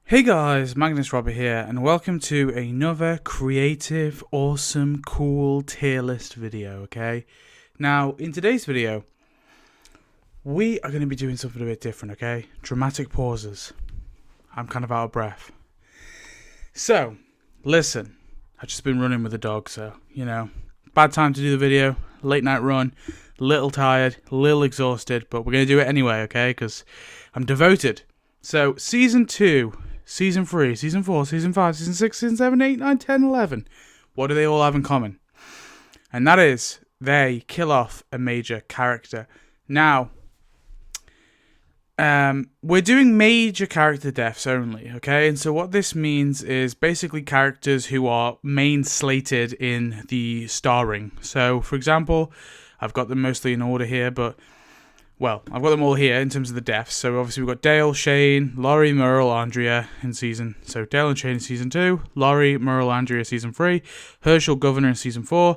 Hey guys, Magnus Robert here, and welcome to another creative, awesome, cool tier list video, okay? Now, in today's video, we are going to be doing something a bit different, okay? Dramatic pauses. I'm kind of out of breath. So, listen, I've just been running with the dog, so, bad time to do the video, late night run, little tired, little exhausted, but we're going to do it anyway, okay? Because I'm devoted. So, Season 2... Season 3, Season 4, Season 5, Season 6, Season 7, 8, 9, 10, 11. What do they all have in common? And that is, they kill off a major character. Now, we're doing major character deaths only, okay? And so what this means is basically characters who are main slated in the starring. So, for example, I've got them mostly in order here, but... well, I've got them all here in terms of the deaths. So obviously we've got Dale, Shane, Laurie, Merle, Andrea in season... so Dale and Shane in season 2, Laurie, Merle, Andrea season 3, Herschel, Governor in season 4,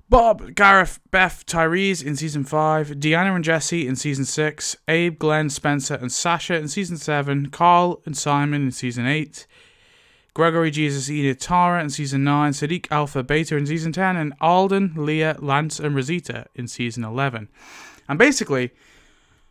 Bob, Gareth, Beth, Tyrese in season 5, Deanna and Jesse in season 6, Abe, Glenn, Spencer and Sasha in season 7, Carl and Simon in season 8, Gregory, Jesus, Enid, Tara in season 9, Sadiq, Alpha, Beta in season 10, and Alden, Leah, Lance and Rosita in season 11. And basically,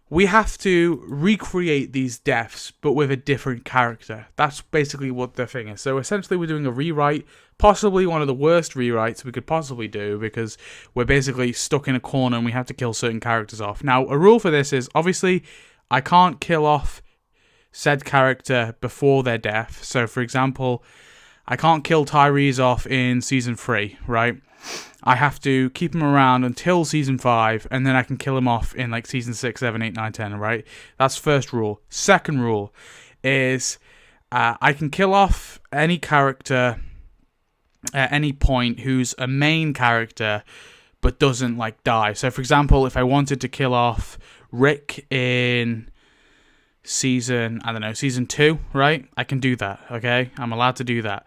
we have to recreate these deaths, but with a different character. That's basically what the thing is. So essentially, we're doing a rewrite, possibly one of the worst rewrites we could possibly do, because we're basically stuck in a corner and we have to kill certain characters off. Now, a rule for this is, obviously, I can't kill off said character before their death. So, for example, I can't kill Tyrese off in season 3, right? I have to keep him around until season 5, and then I can kill him off in like season 6, 7, 8, 9, 10, right? That's first rule. Second rule is I can kill off any character at any point who's a main character but doesn't like die. So for example, if I wanted to kill off Rick in season 2, right? I can do that, okay? I'm allowed to do that.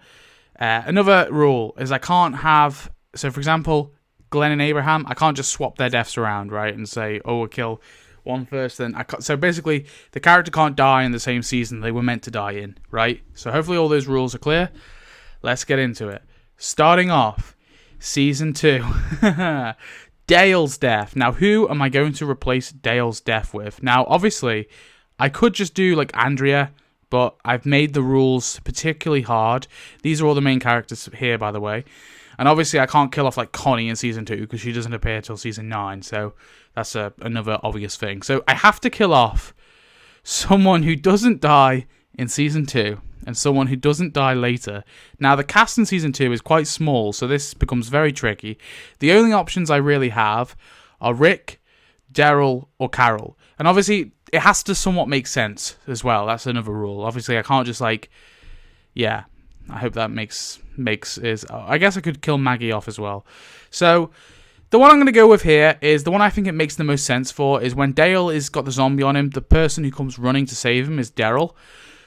Another rule is I can't have... so, for example, Glenn and Abraham, I can't just swap their deaths around, right, and say, oh, we'll kill one first, then... so, basically, the character can't die in the same season they were meant to die in, right? So, hopefully all those rules are clear. Let's get into it. Starting off, Season 2. Dale's death. Now, who am I going to replace Dale's death with? Now, obviously, I could just do, like, Andrea... but I've made the rules particularly hard. These are all the main characters here, by the way. And obviously I can't kill off like Connie in season 2 because she doesn't appear till season 9. So that's another obvious thing. So I have to kill off someone who doesn't die in season 2 and someone who doesn't die later. Now the cast in season 2 is quite small, so this becomes very tricky. The only options I really have are Rick, Daryl, or Carol. And obviously it has to somewhat make sense as well. That's another rule. Obviously I can't just like... yeah. I hope that makes I guess I could kill Maggie off as well. So, the one I'm going to go with here is the one I think it makes the most sense for is when Dale is got the zombie on him, the person who comes running to save him is Daryl.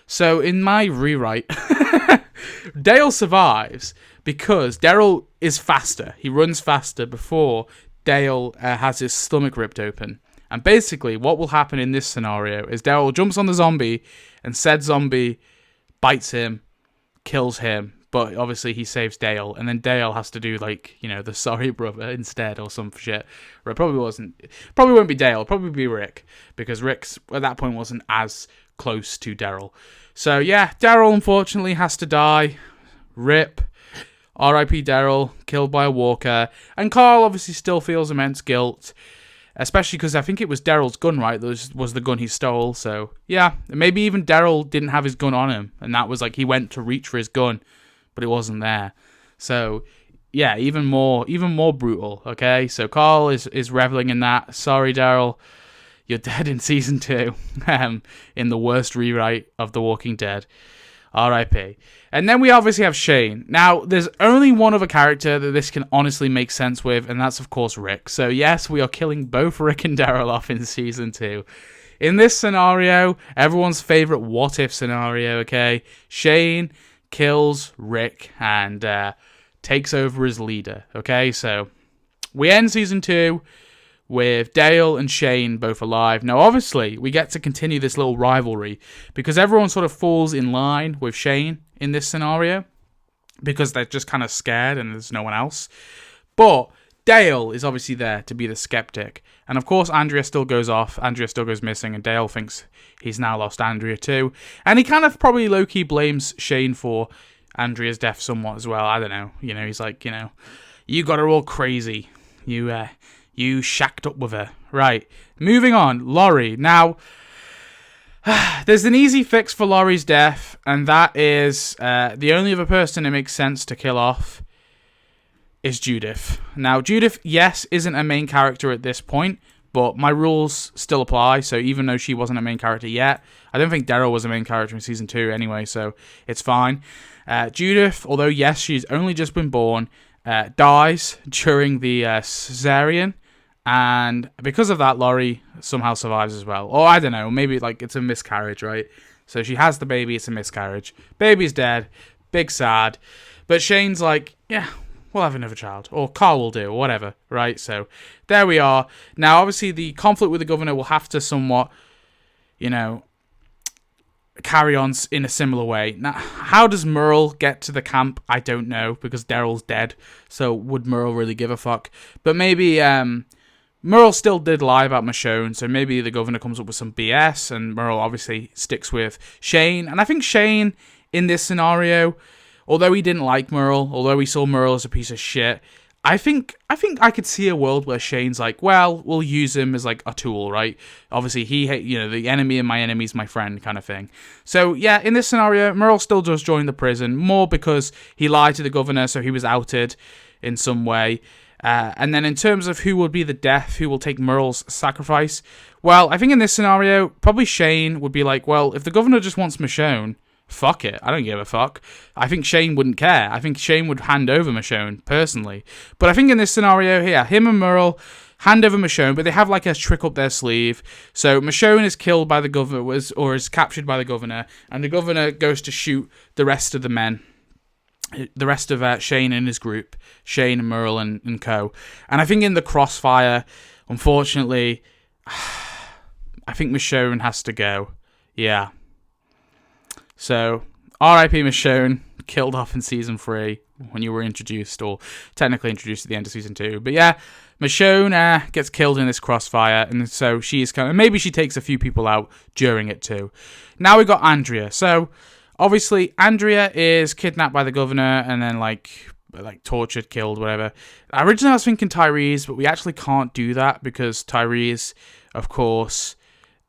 So, in my rewrite, Dale survives because Daryl is faster. He runs faster before Dale has his stomach ripped open. And basically, what will happen in this scenario is Daryl jumps on the zombie and said zombie bites him, kills him, but obviously he saves Dale, and then Dale has to do like, the sorry brother instead or some shit. Or it probably won't be Dale, it'll probably be Rick, because Rick's at that point wasn't as close to Daryl. So yeah, Daryl unfortunately has to die. RIP. R.I.P. Daryl, killed by a walker. And Carl obviously still feels immense guilt, especially because I think it was Daryl's gun, right? That was the gun he stole. So, yeah. Maybe even Daryl didn't have his gun on him. And that was like he went to reach for his gun, but it wasn't there. So, yeah, even more brutal, okay? So, Carl is reveling in that. Sorry, Daryl. You're dead in season 2. In the worst rewrite of The Walking Dead. R.I.P. And then we obviously have Shane. Now, there's only one other character that this can honestly make sense with, and that's, of course, Rick. So, yes, we are killing both Rick and Daryl off in Season 2. In this scenario, everyone's favorite what-if scenario, okay? Shane kills Rick and takes over as leader, okay? So, we end Season 2 with Dale and Shane both alive. Now, obviously, we get to continue this little rivalry because everyone sort of falls in line with Shane in this scenario because they're just kind of scared and there's no one else. But Dale is obviously there to be the skeptic. And of course, Andrea still goes off. Andrea still goes missing. And Dale thinks he's now lost Andrea too. And he kind of probably low-key blames Shane for Andrea's death somewhat as well. I don't know. You know, he's like, you know, you got her all crazy. You shacked up with her. Right. Moving on. Laurie. Now, there's an easy fix for Laurie's death. And that is the only other person it makes sense to kill off is Judith. Now, Judith, yes, isn't a main character at this point, but my rules still apply, so even though she wasn't a main character yet, I don't think Daryl was a main character in Season 2 anyway, so it's fine. Judith, although yes, she's only just been born, dies during the cesarean, and because of that, Laurie somehow survives as well. Or I don't know, maybe like it's a miscarriage, right? So she has the baby, it's a miscarriage. Baby's dead, big sad, but Shane's like, yeah, we'll have another child. Or Carl will do, or whatever, right? So, there we are. Now, obviously, the conflict with the governor will have to somewhat, you know, carry on in a similar way. Now, how does Merle get to the camp? I don't know, because Daryl's dead. So, would Merle really give a fuck? But maybe, Merle still did lie about Michonne, so maybe the governor comes up with some BS, and Merle obviously sticks with Shane. And I think Shane, in this scenario, although he didn't like Merle, although he saw Merle as a piece of shit, I think I could see a world where Shane's like, well, we'll use him as like a tool, right? Obviously, the enemy and my enemy's my friend kind of thing. So yeah, in this scenario, Merle still does join the prison, more because he lied to the governor, so he was outed in some way. And then in terms of who will be the death, who will take Merle's sacrifice, well, I think in this scenario, probably Shane would be like, well, if the governor just wants Michonne, fuck it, I don't give a fuck. I think Shane wouldn't care. I think Shane would hand over Michonne, personally. But I think in this scenario here, him and Merle hand over Michonne, but they have like a trick up their sleeve. So Michonne is killed by the governor, or is captured by the governor, and the governor goes to shoot the rest of the men. The rest of Shane and his group, Shane and Merle and co. And I think in the crossfire, unfortunately, I think Michonne has to go. Yeah. So, R.I.P. Michonne, killed off in Season 3 when you were introduced, or technically introduced at the end of Season 2. But yeah, Michonne gets killed in this crossfire, and so she's kind of, maybe she takes a few people out during it too. Now we got Andrea. So, obviously, Andrea is kidnapped by the governor, and then like tortured, killed, whatever. Originally I was thinking Tyrese, but we actually can't do that, because Tyrese, of course,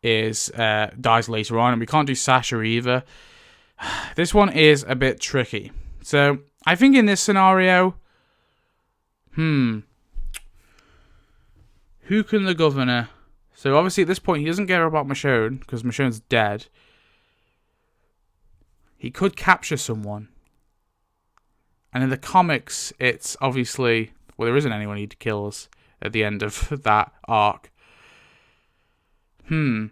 dies later on, and we can't do Sasha either. This one is a bit tricky. So, I think in this scenario, who can the governor... So, obviously, at this point, he doesn't care about Michonne, because Michonne's dead. He could capture someone. And in the comics, it's obviously... Well, there isn't anyone he kills at the end of that arc. The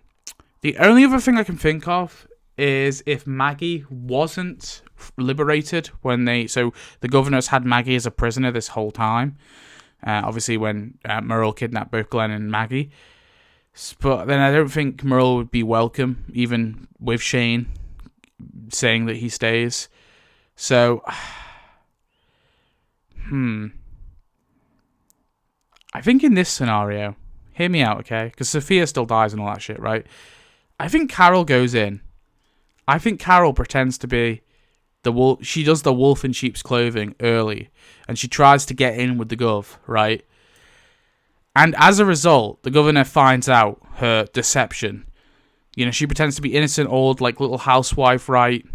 only other thing I can think of is if Maggie wasn't liberated when they... So the governors had Maggie as a prisoner this whole time. Obviously when Merle kidnapped both Glenn and Maggie. But then I don't think Merle would be welcome, even with Shane saying that he stays. So... I think in this scenario... Hear me out, okay? Because Sophia still dies and all that shit, right? I think Carol goes in. I think Carol pretends to be the wolf. She does the wolf in sheep's clothing early, and she tries to get in with the gov, right? And as a result, the governor finds out her deception. You know, she pretends to be innocent old, like, little housewife, right?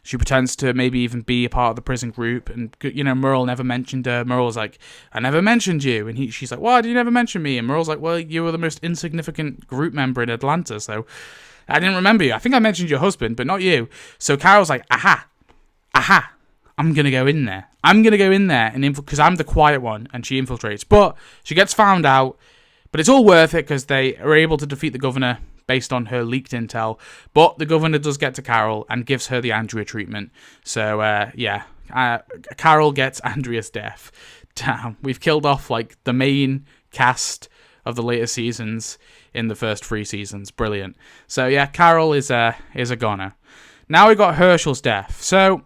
She pretends to maybe even be a part of the prison group, and, you know, Merle never mentioned her. Merle's like, I never mentioned you. And she's like, why did you never mention me? And Merle's like, well, you were the most insignificant group member in Atlanta, so I didn't remember you. I think I mentioned your husband, but not you. So Carol's like, aha, I'm going to go in there. I'm going to go in there, and because I'm the quiet one, and she infiltrates. But she gets found out, but it's all worth it because they are able to defeat the governor based on her leaked intel. But the governor does get to Carol and gives her the Andrea treatment. So, Carol gets Andrea's death. Damn, we've killed off, like, the main cast of the later seasons in the first 3 seasons. Brilliant. So yeah, Carol is a goner. Now we got Herschel's death. So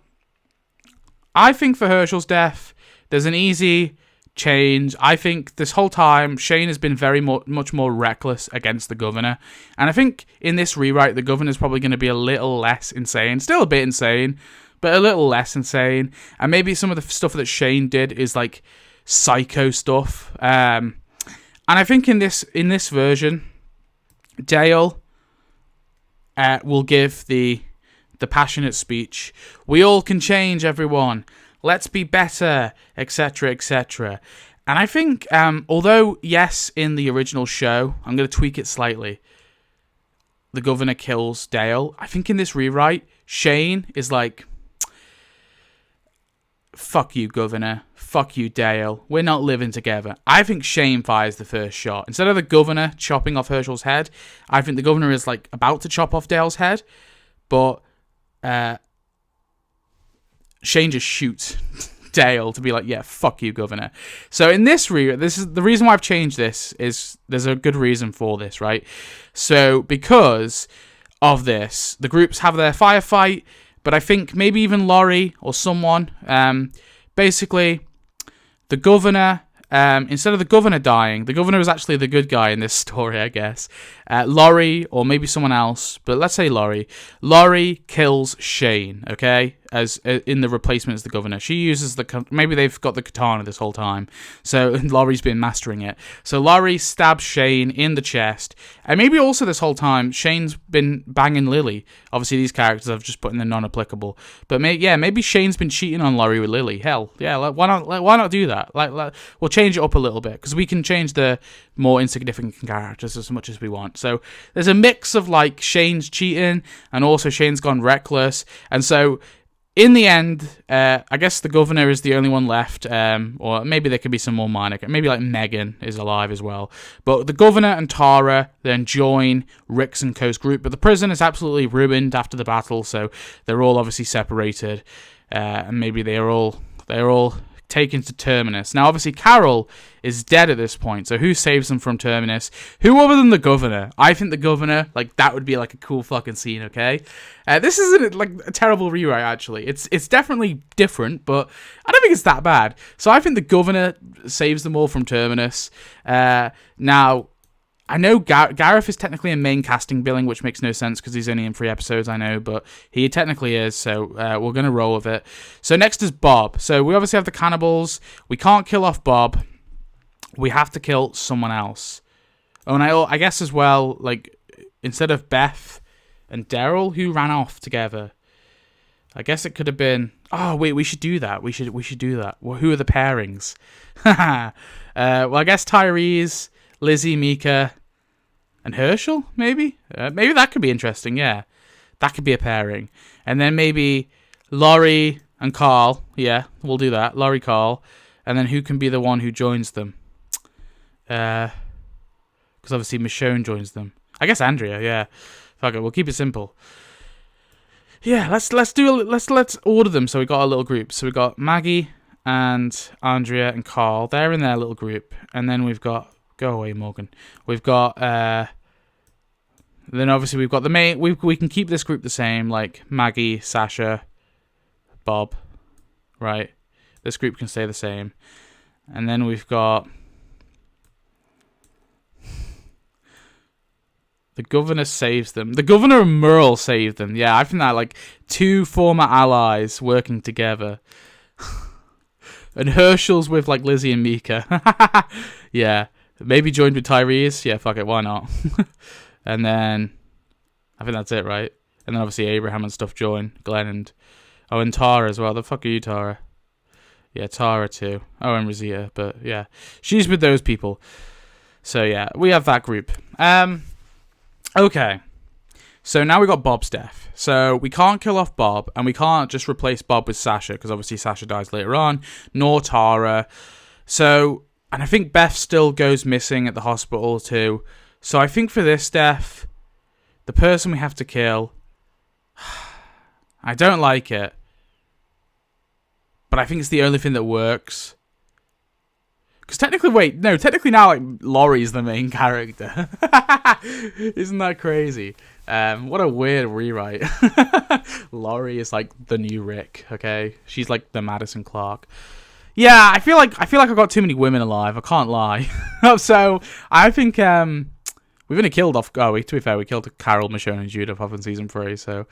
I think for Herschel's death, there's an easy change. I think this whole time Shane has been much more reckless against the governor, and I think in this rewrite the governor's probably going to be a little less insane, still a bit insane, but a little less insane. And maybe some of the stuff that Shane did is like psycho stuff. And I think in this version, Dale will give the passionate speech. We all can change, everyone. Let's be better, etc., etc. And I think, although, yes, in the original show, I'm going to tweak it slightly, the governor kills Dale. I think in this rewrite, Shane is like, fuck you, governor. Fuck you, Dale. We're not living together. I think Shane fires the first shot. Instead of the governor chopping off Herschel's head, I think the governor is like about to chop off Dale's head, but Shane just shoots Dale to be like, yeah, fuck you, governor. So in this is the reason why I've changed this, is there's a good reason for this, right? So because of this, the groups have their firefight, but I think maybe even Laurie or someone, basically the governor, instead of the governor dying, the governor is actually the good guy in this story, I guess. Laurie, or maybe someone else, but let's say Laurie. Laurie kills Shane, okay, as in the replacement as the governor. She uses maybe they've got the katana this whole time, so Laurie's been mastering it. So Laurie stabs Shane in the chest, and maybe also this whole time Shane's been banging Lily. Obviously, these characters I've just put in the non-applicable, but maybe Shane's been cheating on Laurie with Lily. Hell, yeah, why not do that? We'll change it up a little bit, because we can change the more insignificant characters as much as we want. So there's a mix of like Shane's cheating and also Shane's gone reckless, and so in the end, I guess the governor is the only one left, or maybe there could be some more minor. Maybe like Negan is alive as well. But the governor and Tara then join Rick's and Co's group, but the prison is absolutely ruined after the battle, so they're all obviously separated, and maybe they're all taken to Terminus. Now, obviously, Carol is dead at this point, so who saves them from Terminus? Who other than the governor? I think the governor, like, that would be, like, a cool fucking scene, okay? This isn't, like, a terrible rewrite, actually. It's definitely different, but I don't think it's that bad. So I think the governor saves them all from Terminus. Now, I know Gareth is technically a main casting billing, which makes no sense because he's only in 3 episodes, I know, but he technically is, so we're going to roll with it. So next is Bob. So we obviously have the cannibals. We can't kill off Bob. We have to kill someone else. Oh, and I guess as well, like, instead of Beth and Daryl, who ran off together, I guess it could have been... Oh, wait, we should do that. We should do that. Well, who are the pairings? Well, I guess Tyrese, Lizzie, Mika, and Herschel, maybe? Maybe that could be interesting, yeah. That could be a pairing. And then maybe Laurie and Carl. Yeah, we'll do that. Laurie, Carl. And then who can be the one who joins them? Because obviously Michonne joins them. I guess Andrea, yeah. Fuck it, we'll keep it simple. Yeah, let's order them so we got our little group. So we got Maggie and Andrea and Carl. They're in their little group. And then we've got... Go away, Morgan. We've got... Then obviously we've got the main... We can keep this group the same, like Maggie, Sasha, Bob. Right? This group can stay the same. And then we've got... The governor saves them. The governor and Merle saved them. Yeah, I think that, like, 2 former allies working together. And Herschel's with, like, Lizzie and Mika. Yeah. Maybe joined with Tyrese. Yeah, fuck it, why not? And then... I think that's it, right? And then obviously Abraham and stuff join. Glenn and... Oh, and Tara as well. The fuck are you, Tara? Yeah, Tara too. Oh, and Rosita. But, yeah. She's with those people. So, yeah. We have that group. Okay, so now we got Bob's death. So we can't kill off Bob, and we can't just replace Bob with Sasha, because obviously Sasha dies later on, nor Tara. So, and I think Beth still goes missing at the hospital too. So I think for this death, the person we have to kill, I don't like it, but I think it's the only thing that works. Because technically now, like, Laurie's the main character. Isn't that crazy? What a weird rewrite. Laurie is like the new Rick, okay? She's like the Madison Clark. Yeah, I feel like I've got too many women alive. I can't lie. So I think we've only killed off. Oh, to be fair, we killed Carol, Michonne, and Judith off in season 3. So,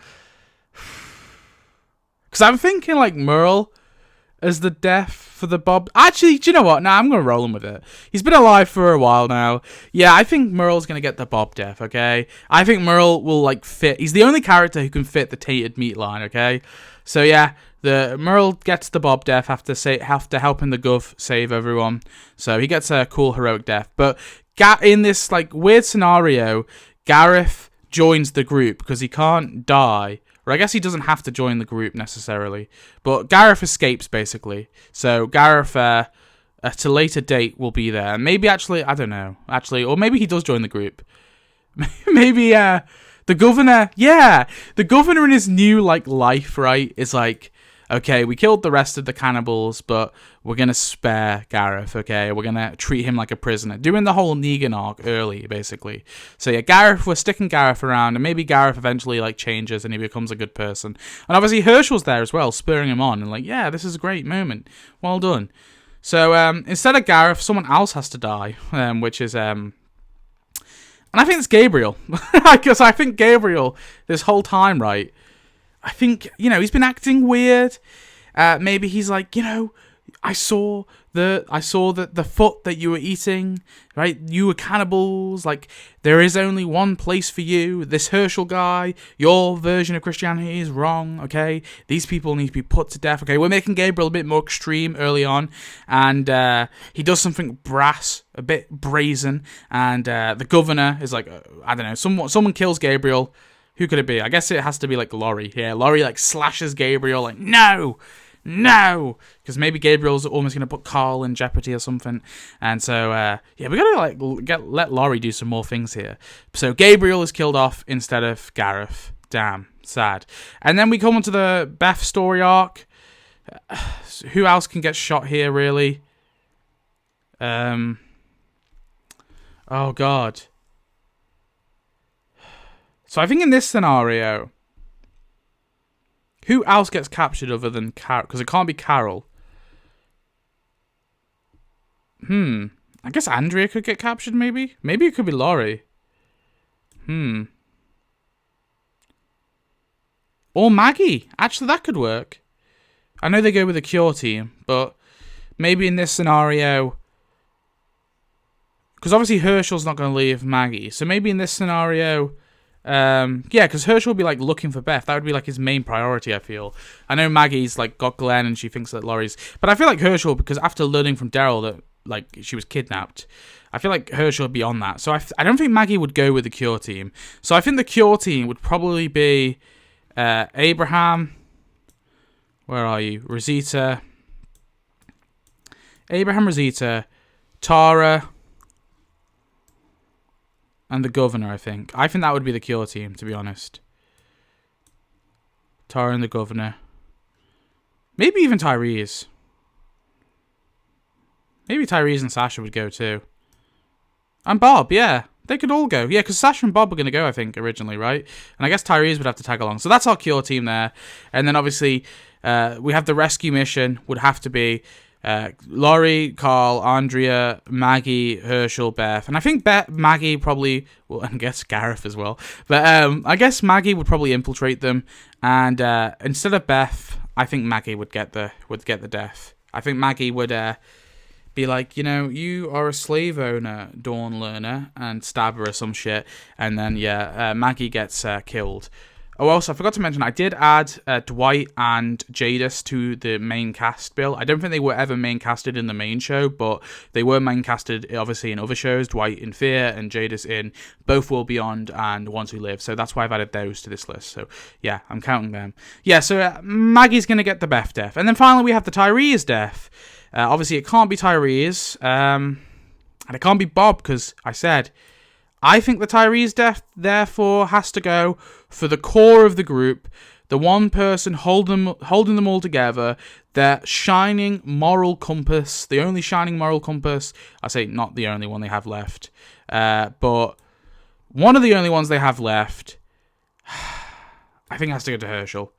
because I'm thinking like Merle as the death for the Bob. Actually, do you know what? Nah, I'm gonna roll him with it. He's been alive for a while now. Yeah, I think Merle's gonna get the Bob death. Okay, I think Merle will like fit. He's the only character who can fit the tainted meat line. Okay, so yeah, the Merle gets the Bob death after helping the Gov save everyone. So he gets a cool heroic death. But in this like weird scenario, Gareth joins the group because he can't die. Or I guess he doesn't have to join the group necessarily. But Gareth escapes, basically. So Gareth, at a later date, will be there. Maybe actually, I don't know. Actually, or maybe he does join the group. Maybe the governor, yeah. The governor in his new like life, right, is like, okay, we killed the rest of the cannibals, but we're going to spare Gareth, okay? We're going to treat him like a prisoner. Doing the whole Negan arc early, basically. So yeah, Gareth, we're sticking Gareth around, and maybe Gareth eventually like changes and he becomes a good person. And obviously Herschel's there as well, spurring him on, and like, yeah, this is a great moment. Well done. So instead of Gareth, someone else has to die, which is... and I think it's Gabriel. Because I think Gabriel, this whole time, right... I think, he's been acting weird. Maybe he's like, I saw the foot that you were eating, right? You were cannibals. Like, there is only one place for you. This Herschel guy, your version of Christianity is wrong, okay? These people need to be put to death, okay? We're making Gabriel a bit more extreme early on, and he does something brass, a bit brazen, and the governor is like, I don't know, someone kills Gabriel. Who could it be? I guess it has to be like Laurie. Yeah, Laurie like slashes Gabriel like, no! Because maybe Gabriel's almost going to put Carl in jeopardy or something. And so, yeah, we got to let Laurie do some more things here. So Gabriel is killed off instead of Gareth. Damn, sad. And then we come on to the Beth story arc. Who else can get shot here, really? Oh, God. So I think in this scenario, who else gets captured other than Carol? Because it can't be Carol. I guess Andrea could get captured, maybe? Maybe it could be Laurie. Or Maggie. Actually, that could work. I know they go with the cure team, but maybe in this scenario... Because obviously Herschel's not going to leave Maggie. So maybe in this scenario... yeah, because Herschel will be like looking for Beth. That would be like his main priority, I feel. I know Maggie's like got Glenn and she thinks that Laurie's, but I feel like Herschel, because after learning from Daryl that like she was kidnapped, I feel like Herschel would be on that. So I don't think Maggie would go with the cure team. So I think the cure team would probably be Abraham. Where are you? Rosita. Abraham, Rosita, Tara. And the governor, I think. I think that would be the cure team, to be honest. Tara and the governor. Maybe even Tyrese. Maybe Tyrese and Sasha would go too. And Bob, yeah. They could all go. Yeah, because Sasha and Bob were going to go, I think, originally, right? And I guess Tyrese would have to tag along. So that's our cure team there. And then, obviously, we have the rescue mission. Would have to be... Laurie, Carl, Andrea, Maggie, Herschel, Beth, and I think Maggie probably, well, I guess Gareth as well, but I guess Maggie would probably infiltrate them, and instead of Beth, I think Maggie would get the death. I think Maggie would be like, you are a slave owner, Dawn Learner, and stab her or some shit, and then Maggie gets killed. Oh, also, I forgot to mention, I did add Dwight and Jadis to the main cast bill. I don't think they were ever main casted in the main show, but they were main casted, obviously, in other shows. Dwight in Fear and Jadis in Both World Beyond and Ones Who Live. So that's why I've added those to this list. So, yeah, I'm counting them. Yeah, so Maggie's going to get the Beth death. And then finally, we have the Tyrese death. Obviously, it can't be Tyrese. And it can't be Bob, because I said... I think the Tyrese death, therefore, has to go for the core of the group, the one person holding them all together, their shining moral compass, the only shining moral compass. I say not the only one they have left, but one of the only ones they have left. I think it has to go to Herschel.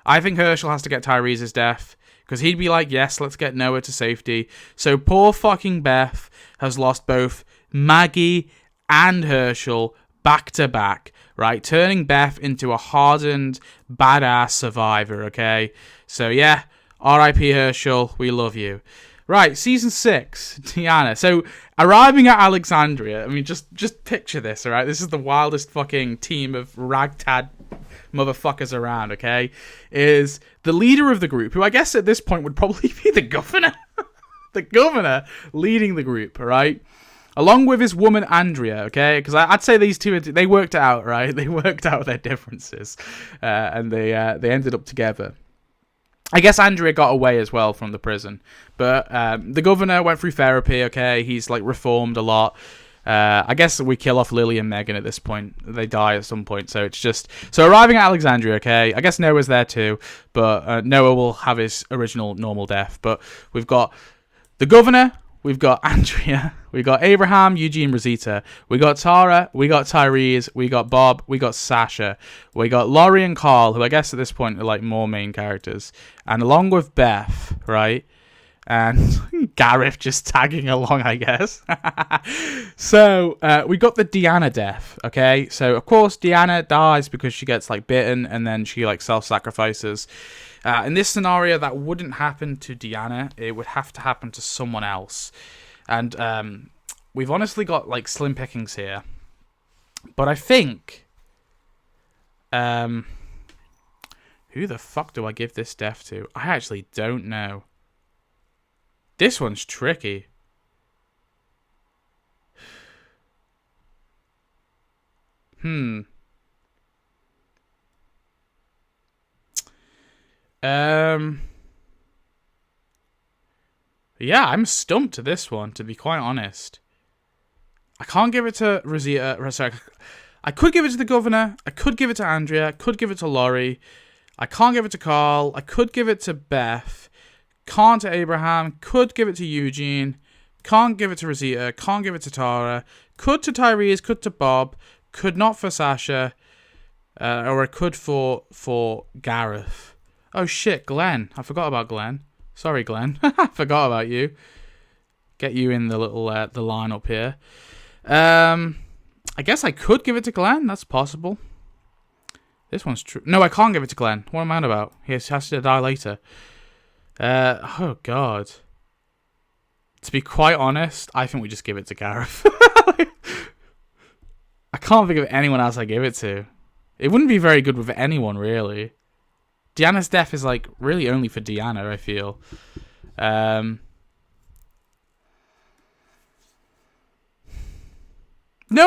I think Herschel has to get Tyrese's death, because he'd be like, yes, let's get Noah to safety. So poor fucking Beth has lost both Maggie and Herschel back to back, right? Turning Beth into a hardened, badass survivor, okay? So yeah, R.I.P. Herschel, we love you. Right, season 6, Deanna. So, arriving at Alexandria, I mean, just picture this, alright? This is the wildest fucking team of ragtag motherfuckers around, okay? Is the leader of the group, who I guess at this point would probably be the governor. The governor leading the group, alright? Along with his woman, Andrea, okay? Because I'd say these two, they worked it out, right? They worked out their differences. And they ended up together. I guess Andrea got away as well from the prison. But the governor went through therapy, okay? He's, like, reformed a lot. I guess we kill off Lily and Megan at this point. They die at some point, so it's just... So arriving at Alexandria, okay? I guess Noah's there too, but Noah will have his original normal death. But we've got the governor, we've got Andrea, we got Abraham, Eugene, Rosita, we got Tara, we got Tyrese, we got Bob, we got Sasha, we got Laurie and Carl, who I guess at this point are like more main characters, and along with Beth, right? And Gareth just tagging along, I guess. So we got the Deanna death, okay? So of course Deanna dies because she gets like bitten, and then she like self-sacrifices. In this scenario, that wouldn't happen to Deanna. It would have to happen to someone else. And we've honestly got like slim pickings here. But I think... who the fuck do I give this death to? I actually don't know. This one's tricky. Yeah, I'm stumped to this one, to be quite honest. I can't give it to Rosita. Sorry, I could give it to the governor. I could give it to Andrea. I could give it to Laurie. I can't give it to Carl. I could give it to Beth. Can't to Abraham. Could give it to Eugene. Can't give it to Rosita. Can't give it to Tara. Could to Tyrese. Could to Bob. Could not for Sasha. Or I could for Gareth. Oh shit, Glenn. I forgot about Glenn. Sorry, Glenn. I forgot about you. Get you in the little the lineup here. I guess I could give it to Glenn. That's possible. This one's true. No, I can't give it to Glenn. What am I on about? He has to die later. Oh god. To be quite honest, I think we just give it to Gareth. I can't think of anyone else I give it to. It wouldn't be very good with anyone, really. Deanna's death is, like, really only for Deanna, I feel. No,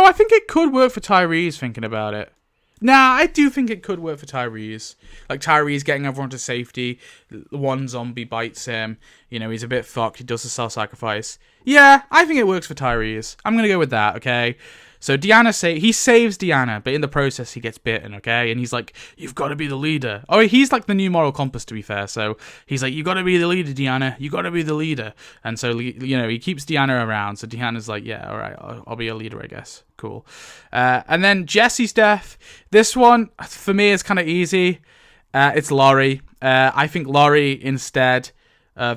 I think it could work for Tyrese, thinking about it. Nah, I do think it could work for Tyrese. Like, Tyrese getting everyone to safety. One zombie bites him. You know, he's a bit fucked. He does the self-sacrifice. Yeah, I think it works for Tyrese. I'm going to go with that, okay? So he saves Deanna, but in the process he gets bitten, okay? And he's like, you've got to be the leader. Oh, he's like the new moral compass, to be fair. So he's like, you got to be the leader, Deanna. You got to be the leader. And so, you know, he keeps Deanna around. So Deanna's like, yeah, all right, I'll be a leader, I guess. Cool. And then Jesse's death. This one, for me, is kind of easy. It's Laurie. I think Laurie instead...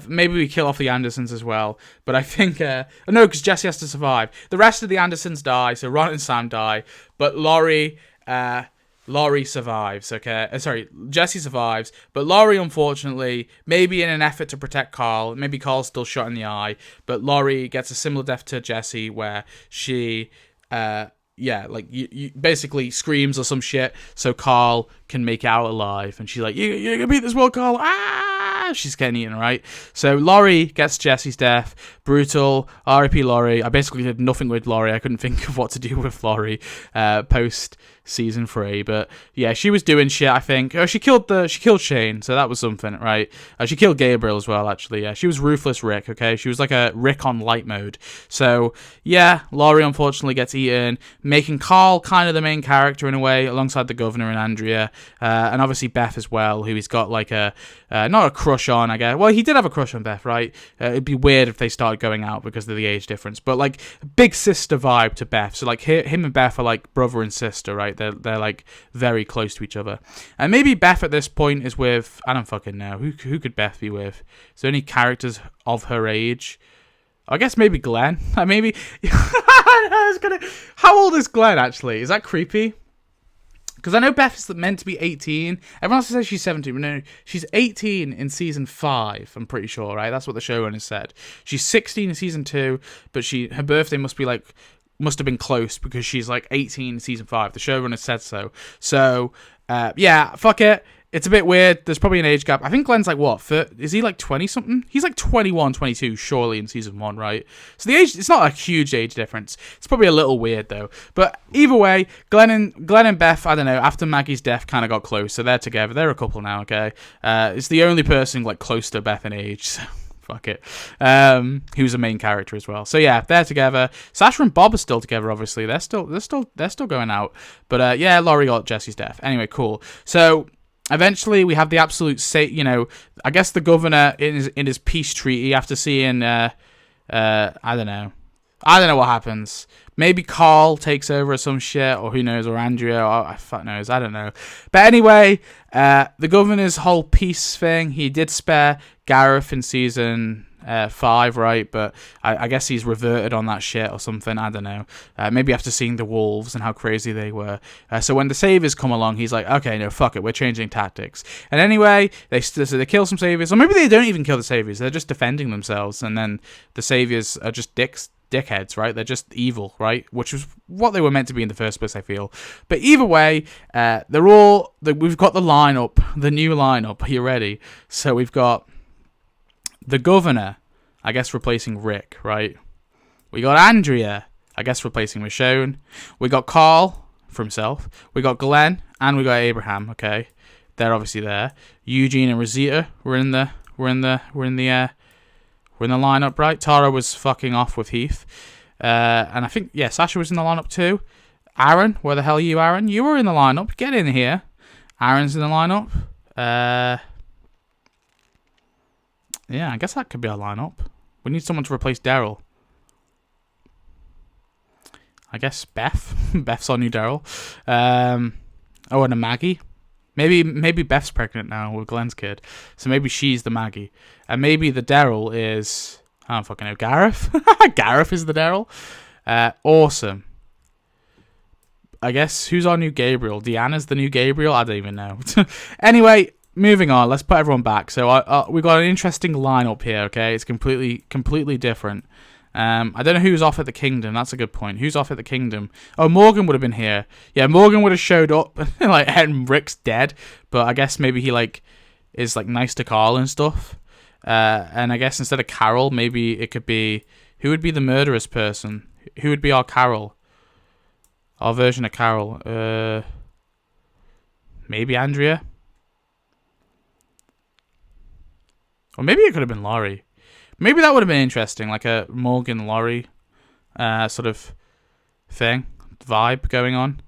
maybe we kill off the Andersons as well, but I think no, because Jesse has to survive. The rest of the Andersons die, so Ron and Sam die, but Laurie survives. Okay, sorry, Jesse survives, but Laurie, unfortunately, maybe in an effort to protect Carl, maybe Carl's still shot in the eye, but Laurie gets a similar death to Jesse, where she like you basically screams or some shit, so Carl can make out alive, and she's like, you're gonna beat this world, Carl. She's getting eaten, right? So Laurie gets Jesse's death. Brutal. R.I.P. Laurie. I basically did nothing with Laurie. I couldn't think of what to do with Laurie post season 3, but yeah, she was doing shit, I think. Oh, she killed Shane, so that was something, right? She killed Gabriel as well, actually. Yeah, she was ruthless Rick, okay? She was like a Rick on light mode. So yeah, Laurie unfortunately gets eaten, making Carl kind of the main character in a way, alongside the governor and Andrea. And obviously Beth as well, who he's got like a not a crush on, I guess. Well, he did have a crush on Beth, right? It'd be weird if they started going out because of the age difference, but like big sister vibe to Beth. So like him and Beth are like brother and sister, right? They're like very close to each other. And maybe Beth at this point is with, I don't fucking know, who could Beth be with? Is there any characters of her age? I guess maybe Glenn. Maybe. How old is Glenn, actually? Is that creepy? Because I know Beth is meant to be 18. Everyone else says she's 17. But no, she's 18 in season 5, I'm pretty sure, right? That's what the showrunner said. She's 16 in season 2, but her birthday must have been close because she's like 18 in season 5. The showrunner said so. So, yeah, fuck it. It's a bit weird. There's probably an age gap. I think Glenn's like, what? Is he like 20-something? He's like 21, 22, surely, in season 1, right? So the age, it's not a huge age difference. It's probably a little weird, though. But either way, Glenn and Beth, I don't know, after Maggie's death, kind of got close. So they're together. They're a couple now, okay? It's the only person like close to Beth in age, so fuck it. Who's a main character as well. So yeah, they're together. Sasha and Bob are still together, obviously. They're still going out. But yeah, Laurie got Jesse's death. Anyway, cool. So eventually, we have the absolute I guess the governor in his peace treaty after seeing, I don't know what happens. Maybe Carl takes over or some shit, or who knows, or Andrea, or fuck knows, I don't know. But anyway, the governor's whole peace thing, he did spare Gareth in season 5, right? But I guess he's reverted on that shit or something. I don't know. Maybe after seeing the wolves and how crazy they were. So when the saviors come along, he's like, okay, no, fuck it, we're changing tactics. And anyway, they kill some saviors, or maybe they don't even kill the saviors. They're just defending themselves, and then the saviors are just dickheads, right? They're just evil, right? Which was what they were meant to be in the first place, I feel. But either way, we've got the lineup, the new lineup. Are you ready? So we've got the governor, I guess, replacing Rick, right? We got Andrea, I guess, replacing Michonne. We got Carl for himself. We got Glenn, and we got Abraham. Okay, they're obviously there. Eugene and Rosita were in the lineup, right? Tara was fucking off with Heath, and I think Sasha was in the lineup too. Aaron, where the hell are you, Aaron? You were in the lineup. Get in here. Aaron's in the lineup. Yeah, I guess that could be our lineup. We need someone to replace Daryl. I guess Beth. Beth's our new Daryl. And a Maggie. Maybe Beth's pregnant now with Glenn's kid. So maybe she's the Maggie. And maybe the Daryl is, I don't fucking know, Gareth? Gareth is the Daryl. Awesome. I guess, who's our new Gabriel? Deanna's the new Gabriel? I don't even know. Anyway, moving on, let's put everyone back. So we've got an interesting lineup here, okay? It's completely different. I don't know who's off at the Kingdom. That's a good point. Who's off at the Kingdom? Oh, Morgan would have been here. Yeah, Morgan would have showed up, and Rick's dead. But I guess maybe he, is, nice to Carl and stuff. And I guess instead of Carol, maybe it could be... Who would be the murderous person? Who would be our Carol? Our version of Carol? Maybe Andrea? Or maybe it could have been Laurie. Maybe that would have been interesting, like a Morgan Laurie sort of thing, vibe going on.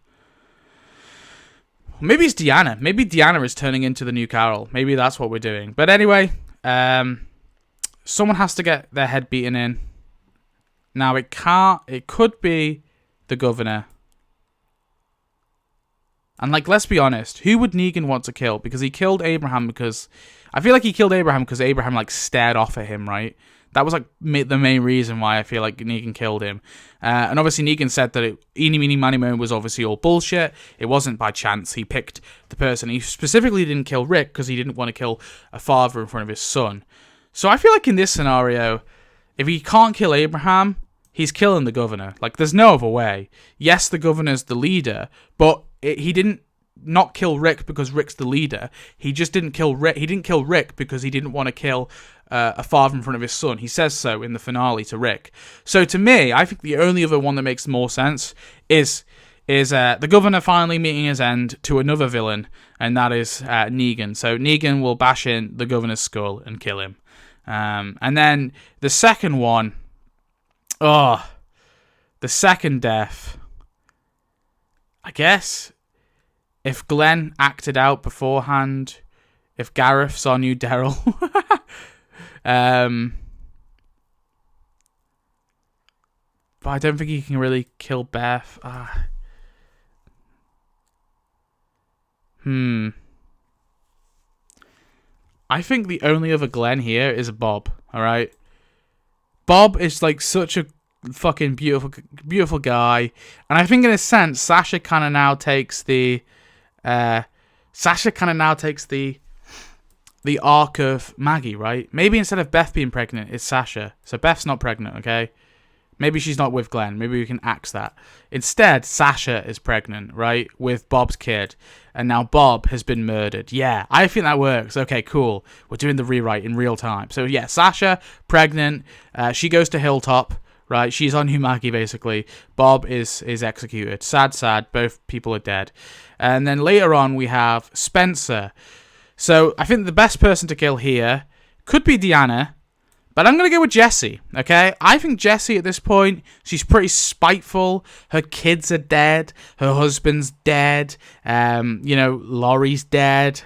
Maybe it's Deanna. Maybe Deanna is turning into the new Carol. Maybe that's what we're doing. But anyway, someone has to get their head beaten in. Now it could be the governor. And let's be honest, who would Negan want to kill? Because he killed Abraham because... I feel like he killed Abraham because Abraham, stared off at him, right? That was, the main reason why I feel like Negan killed him. And obviously Negan said that Eeny, Meeny, Miny, Moe was obviously all bullshit. It wasn't by chance. He picked the person. He specifically didn't kill Rick because he didn't want to kill a father in front of his son. So I feel like in this scenario, if he can't kill Abraham, he's killing the governor. There's no other way. Yes, the governor's the leader, but he didn't not kill Rick because Rick's the leader. He just didn't kill Rick. He didn't kill Rick because he didn't want to kill a father in front of his son. He says so in the finale to Rick. So to me, I think the only other one that makes more sense is the governor finally meeting his end to another villain, and that is Negan. So Negan will bash in the governor's skull and kill him. And then the second one, the second death, I guess... if Glenn acted out beforehand, if Gareth saw new Daryl, but I don't think he can really kill Beth. I think the only other Glenn here is Bob. All right, Bob is like such a fucking beautiful guy, and I think in a sense, Sasha kind of now takes the arc of Maggie, right? Maybe instead of Beth being pregnant, it's Sasha. So Beth's not pregnant, okay? Maybe she's not with Glenn. Maybe we can axe that. Instead, Sasha is pregnant, right? With Bob's kid. And now Bob has been murdered. Yeah, I think that works. Okay, cool. We're doing the rewrite in real time. So yeah, Sasha, pregnant. She goes to Hilltop, right? She's on Humagi, basically. Bob is executed. Sad. Both people are dead. And then later on, we have Spencer. So I think the best person to kill here could be Deanna. But I'm going to go with Jessie, okay? I think Jessie at this point, she's pretty spiteful. Her kids are dead. Her husband's dead. Laurie's dead.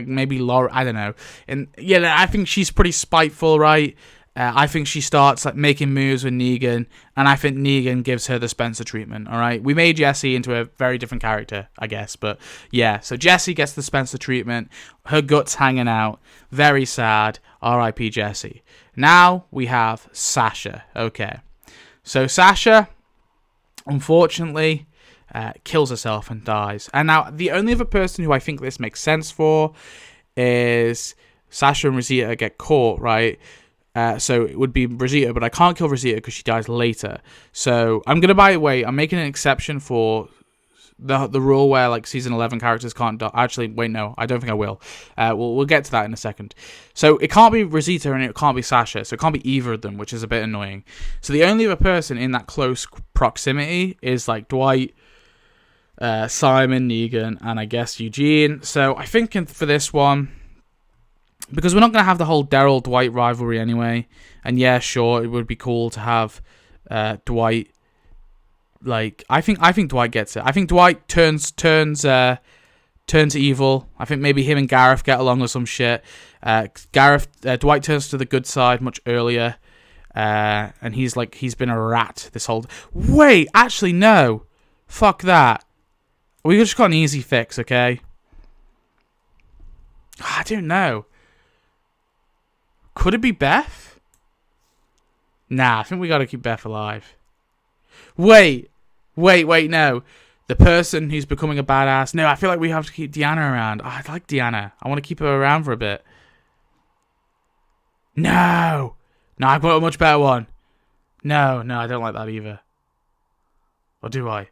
Maybe Laurie, I don't know. And yeah, I think she's pretty spiteful, right? I think she starts like making moves with Negan, and I think Negan gives her the Spencer treatment, all right? We made Jessie into a very different character, I guess, but yeah. So Jessie gets the Spencer treatment. Her guts hanging out. Very sad. R.I.P. Jessie. Now we have Sasha. Okay. So Sasha, unfortunately, kills herself and dies. And now the only other person who I think this makes sense for is Sasha and Rosita get caught, right? So it would be Rosita, but I can't kill Rosita because she dies later. So I'm gonna, by the way, I'm making an exception for the rule where like season 11 characters can't die. Actually, wait, no, I don't think I will. We'll get to that in a second. So it can't be Rosita and it can't be Sasha. So it can't be either of them, which is a bit annoying. So the only other person in that close proximity is like Dwight, Simon, Negan, and I guess Eugene. So I think for this one, because we're not going to have the whole Daryl-Dwight rivalry anyway, and yeah, sure, it would be cool to have Dwight. Like, I think Dwight gets it. I think Dwight turns evil. I think maybe him and Gareth get along or some shit. Dwight turns to the good side much earlier, and he's been a rat this whole. Wait, actually no, fuck that. We just got an easy fix, okay? I don't know. Could it be Beth? Nah, I think we gotta keep Beth alive. Wait, no. The person who's becoming a badass. No, I feel like we have to keep Deanna around. Oh, I like Deanna. I want to keep her around for a bit. No, I've got a much better one. No, I don't like that either. Or do I?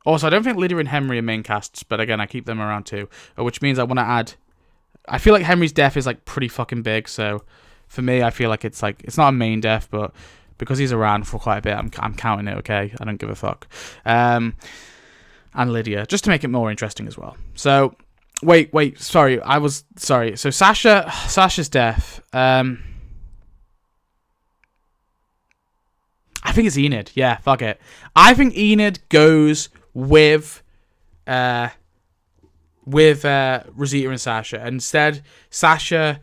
Also, I don't think Lydia and Henry are main casts, but again, I keep them around too. Which means I want to add. I feel like Henry's death is like pretty fucking big, so for me, I feel like it's not a main death, but because he's around for quite a bit, I'm counting it. Okay, I don't give a fuck. And Lydia, just to make it more interesting as well. So, wait, sorry, So Sasha's death. I think it's Enid. Yeah, fuck it. I think Enid goes with Rosita and Sasha. Instead, Sasha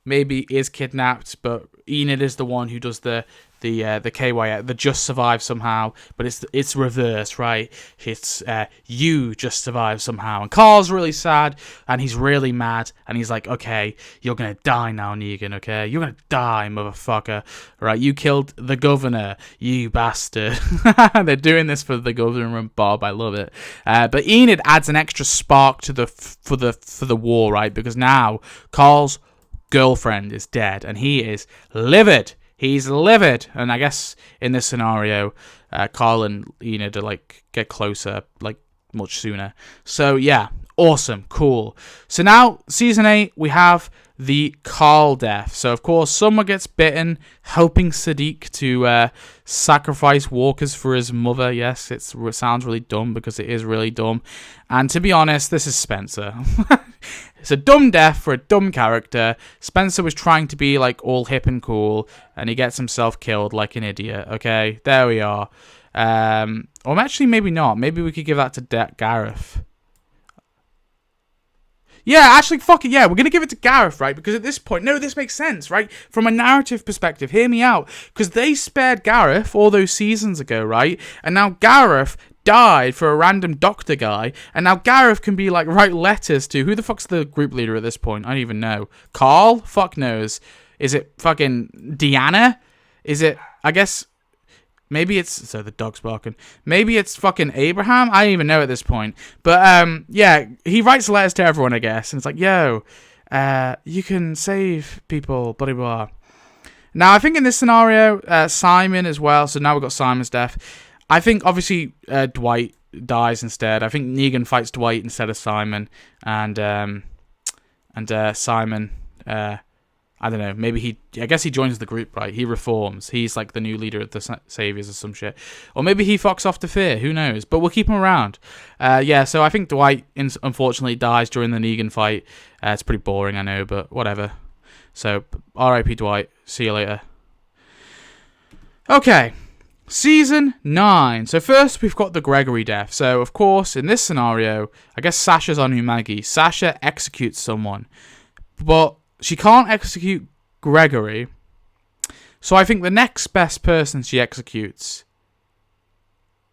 maybe is kidnapped, but Enid is the one who does the KY, the just survive somehow, but it's reverse, right? It's you just survive somehow, and Carl's really sad, and he's really mad, and he's like, okay, you're gonna die now, Negan, okay? You're gonna die, motherfucker, right? You killed the governor, you bastard. They're doing this for the governor and Bob, I love it. But Enid adds an extra spark to for the war, right? Because now Carl's girlfriend is dead, and he is livid. He's livid, and I guess in this scenario, Carl and Enid are get closer much sooner. So yeah, awesome, cool. So now season 8, we have the Carl death. So of course, Summer gets bitten, helping Sadiq to sacrifice walkers for his mother. Yes, it sounds really dumb because it is really dumb. And to be honest, this is Spencer. It's a dumb death for a dumb character. Spencer was trying to be all hip and cool, and he gets himself killed like an idiot. Okay, there we are. Or actually, maybe not. Maybe we could give that to Gareth. Yeah, actually, fuck it, yeah, we're going to give it to Gareth, right? Because at this point, no, this makes sense, right? From a narrative perspective, hear me out. Because they spared Gareth all those seasons ago, right? And now Gareth died for a random doctor guy, and now Gareth can be, like, write letters to... Who the fuck's the group leader at this point? I don't even know. Carl? Fuck knows. Is it fucking Deanna? Is it... I guess... Maybe it's... So the dog's barking. Maybe it's fucking Abraham? I don't even know at this point. But, yeah, he writes letters to everyone, I guess. And it's like, yo, you can save people, blah, blah, blah. Now, I think in this scenario, Simon as well. So now we've got Simon's death. I think, obviously, Dwight dies instead. I think Negan fights Dwight instead of Simon. And Simon... I don't know, maybe I guess he joins the group, right? He reforms. He's like the new leader of the Saviors or some shit. Or maybe he fucks off to Fear, who knows? But we'll keep him around. Yeah, so I think Dwight, unfortunately, dies during the Negan fight. It's pretty boring, I know, but whatever. So, R.I.P. Dwight. See you later. Okay, Season 9. So first, we've got the Gregory death. So, of course, in this scenario, I guess Sasha's on Maggie. Sasha executes someone. But... she can't execute Gregory, so I think the next best person she executes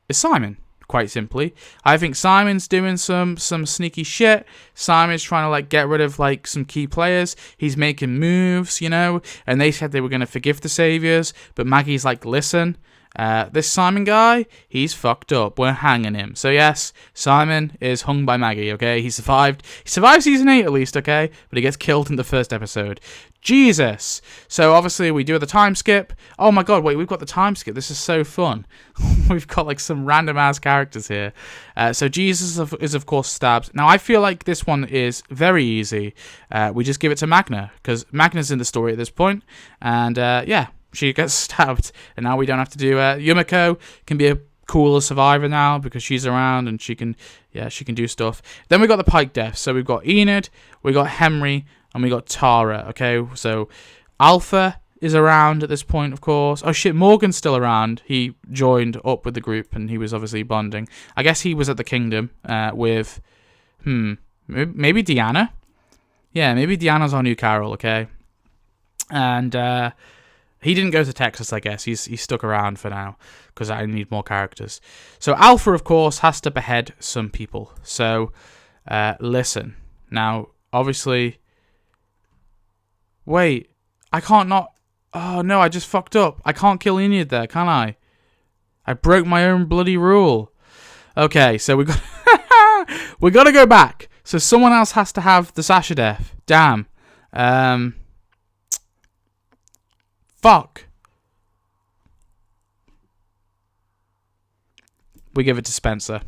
is Simon, quite simply. I think Simon's doing some sneaky shit. Simon's trying to, like, get rid of, like, some key players. He's making moves, you know, and they said they were going to forgive the Saviors, but Maggie's like, listen, this Simon guy, he's fucked up. We're hanging him. So yes, Simon is hung by Maggie, okay? He survived. He survived season 8 at least, okay? But he gets killed in the first episode. Jesus. So obviously we do the time skip. Oh my god, wait, we've got the time skip. This is so fun. We've got like some random ass characters here. So Jesus is of course stabbed. Now I feel like this one is very easy. We just give it to Magna, because Magna's in the story at this point. And yeah. She gets stabbed, and now we don't have to do Yumiko can be a cooler survivor now because she's around and she can do stuff. Then we got the Pike deaths. So we've got Enid, we got Henry, and we got Tara. Okay, so Alpha is around at this point, of course. Oh shit, Morgan's still around. He joined up with the group, and he was obviously bonding. I guess he was at the Kingdom with maybe Deanna. Yeah, maybe Deanna's our new Carol. Okay, and. He didn't go to Texas, I guess. He's stuck around for now because I need more characters. So Alpha, of course, has to behead some people. So listen. Now, obviously... Wait. I can't not... Oh, no, I just fucked up. I can't kill Enid there, can I? I broke my own bloody rule. Okay, so we got... we got to go back. So someone else has to have the Sasha death. Damn. Fuck. We give it to Spencer.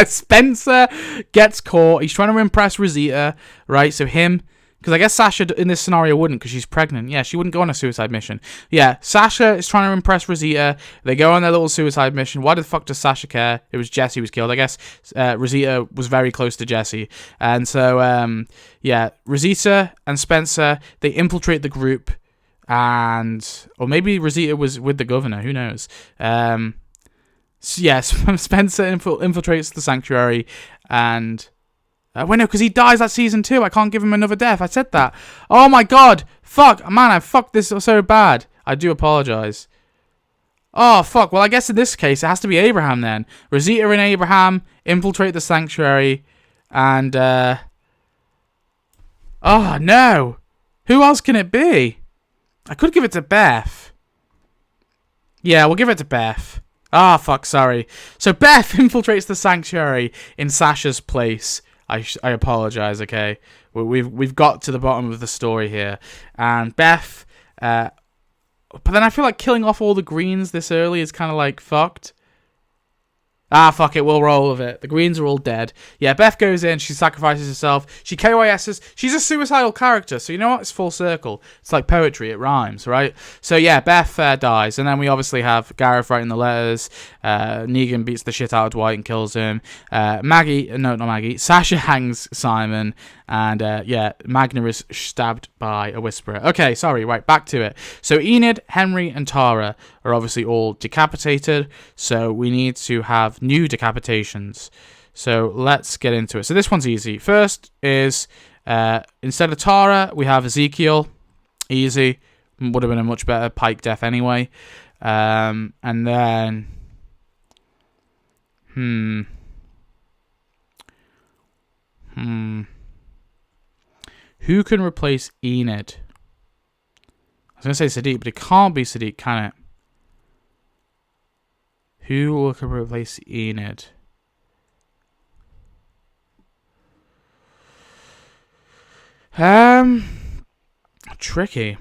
Spencer gets caught. He's trying to impress Rosita, right? So him... Because I guess Sasha in this scenario wouldn't, because she's pregnant. Yeah, she wouldn't go on a suicide mission. Yeah, Sasha is trying to impress Rosita. They go on their little suicide mission. Why the fuck does Sasha care? It was Jesse who was killed. I guess Rosita was very close to Jesse. And so, yeah, Rosita and Spencer, they infiltrate the group. Or maybe Rosita was with the governor. Who knows? So yes, Spencer infiltrates the sanctuary. And... wait, no, because he dies that season 2. I can't give him another death. I said that. Oh my god. Fuck. Man, I fucked this so bad. I do apologize. Oh, fuck. Well, I guess in this case, it has to be Abraham then. Rosita and Abraham infiltrate the sanctuary. And, oh, no. Who else can it be? I could give it to Beth. Yeah, we'll give it to Beth. Ah, fuck, sorry. So Beth infiltrates the sanctuary in Sasha's place. I apologize, okay? We've got to the bottom of the story here. And Beth... but then I feel like killing off all the greens this early is kind of like fucked. Ah, fuck it, we'll roll with it. The greens are all dead. Yeah, Beth goes in, she sacrifices herself. She KYS's. She's a suicidal character, so you know what? It's full circle. It's like poetry, it rhymes, right? So yeah, Beth dies, and then we obviously have Gareth writing the letters. Negan beats the shit out of Dwight and kills him. Sasha hangs Simon, and yeah, Magna is stabbed by a Whisperer. Okay, sorry, right, back to it. So Enid, Henry, and Tara are obviously all decapitated. So we need to have new decapitations. So let's get into it. So this one's easy. First is, instead of Tara, we have Ezekiel. Easy. Would have been a much better pike death anyway. And then... Who can replace Enid? I was going to say Sadiq, but it can't be Sadiq, can it? Who can replace Enid? Tricky.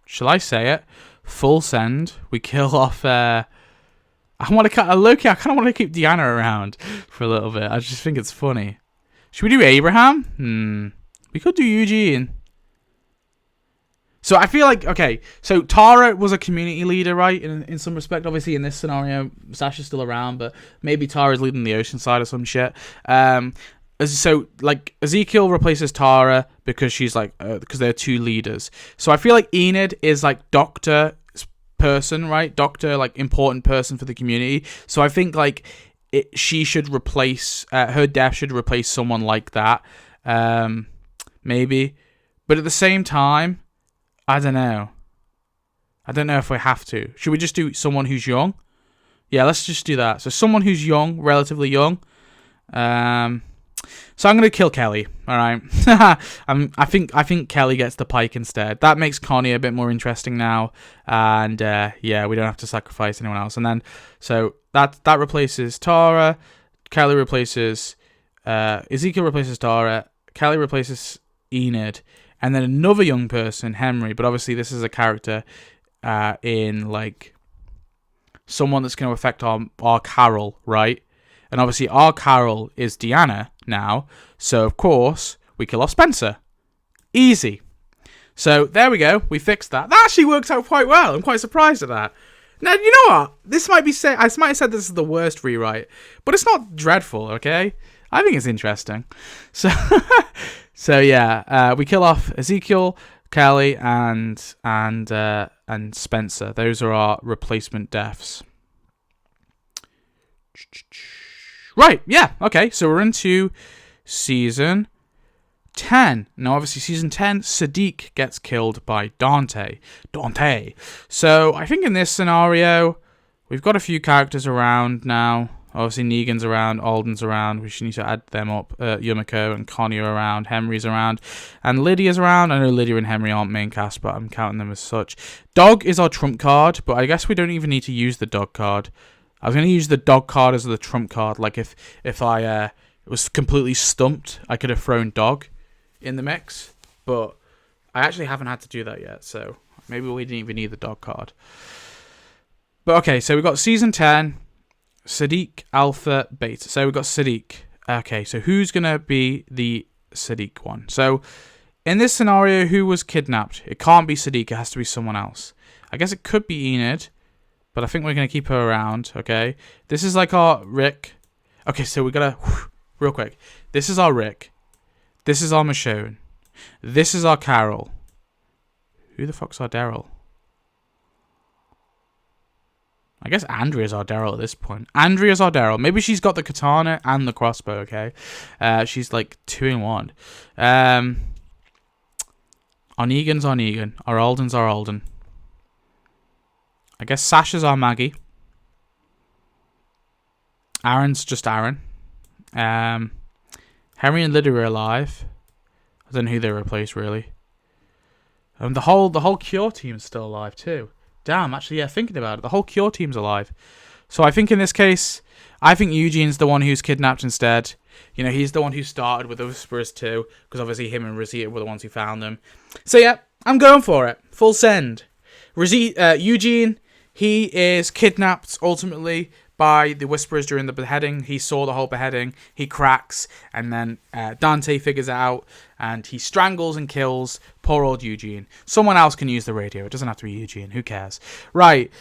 Shall I say it? Full send. We kill off. I kind of want to keep Deanna around for a little bit. I just think it's funny. Should we do Abraham? We could do Eugene. So I feel like, okay, so Tara was a community leader, right? In some respect, obviously in this scenario, Sasha's still around, but maybe Tara's leading the ocean side or some shit. So like Ezekiel replaces Tara because she's like because they're two leaders. So I feel like Enid is like doctor person, right? Doctor, like important person for the community. So I think like she should replace her death should replace someone like that, maybe. But at the same time, I don't know if we have to. Should we just do someone who's young? Yeah, let's just do that. So someone who's young, relatively young. So I'm gonna kill Kelly. All right. I think Kelly gets the pike instead. That makes Connie a bit more interesting now, and yeah, we don't have to sacrifice anyone else. And then so that replaces Tara. Kelly replaces Ezekiel replaces Tara. Kelly replaces Enid, and then another young person, Henry. But obviously, this is a character in like someone that's going to affect our Carol, right? And obviously, our Carol is Deanna now. So, of course, we kill off Spencer. Easy. So, there we go. We fixed that. That actually works out quite well. I'm quite surprised at that. Now, you know what? This might be I might have said this is the worst rewrite. But it's not dreadful, okay? I think it's interesting. So, yeah. We kill off Ezekiel, Kelly, and Spencer. Those are our replacement deaths. Right, yeah, okay, so we're into season 10. Now, obviously, season 10, Sadiq gets killed by Dante. So, I think in this scenario, we've got a few characters around now. Obviously, Negan's around, Alden's around. We should need to add them up. Yumiko and Connie are around. Henry's around. And Lydia's around. I know Lydia and Henry aren't main cast, but I'm counting them as such. Dog is our trump card, but I guess we don't even need to use the dog card. I was going to use the dog card as the trump card. Like, if I was completely stumped, I could have thrown dog in the mix. But I actually haven't had to do that yet, so maybe we didn't even need the dog card. But, okay, so we've got Season 10, Sadiq, Alpha, Beta. So we've got Sadiq. Okay, so who's going to be the Sadiq one? So, in this scenario, who was kidnapped? It can't be Sadiq. It has to be someone else. I guess it could be Enid. But I think we're going to keep her around, okay? This is like our Rick. Okay, so we got to... Real quick. This is our Rick. This is our Michonne. This is our Carol. Who the fuck's our Daryl? I guess Andrea's our Daryl at this point. Andrea's our Daryl. Maybe she's got the katana and the crossbow, okay? She's like 2 in 1. Our Negan's our Negan. Our Alden's our Alden. I guess Sasha's our Maggie. Aaron's just Aaron. Henry and Lydia are alive. I don't know who they replaced, really. And the whole Cure team's still alive, too. Damn, actually, yeah, thinking about it, the whole Cure team's alive. So I think in this case, I think Eugene's the one who's kidnapped instead. You know, he's the one who started with the Whisperers too, because obviously him and Rosita were the ones who found them. So yeah, I'm going for it. Full send. Eugene... He is kidnapped, ultimately, by the Whisperers during the beheading. He saw the whole beheading. He cracks, and then Dante figures it out, and he strangles and kills poor old Eugene. Someone else can use the radio. It doesn't have to be Eugene. Who cares? Right.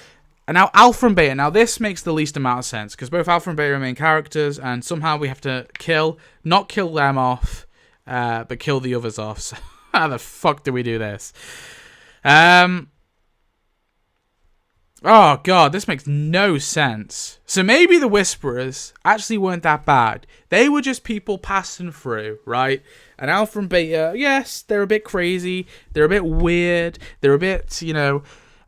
And now Alpha and Beta. Now this makes the least amount of sense because both Alpha and Beta are main characters, and somehow we have to not kill them off, but kill the others off. So how the fuck do we do this? Oh god, this makes no sense. So maybe the Whisperers actually weren't that bad. They were just people passing through, right? And Alpha and Beta, yes, they're a bit crazy. They're a bit weird. They're a bit,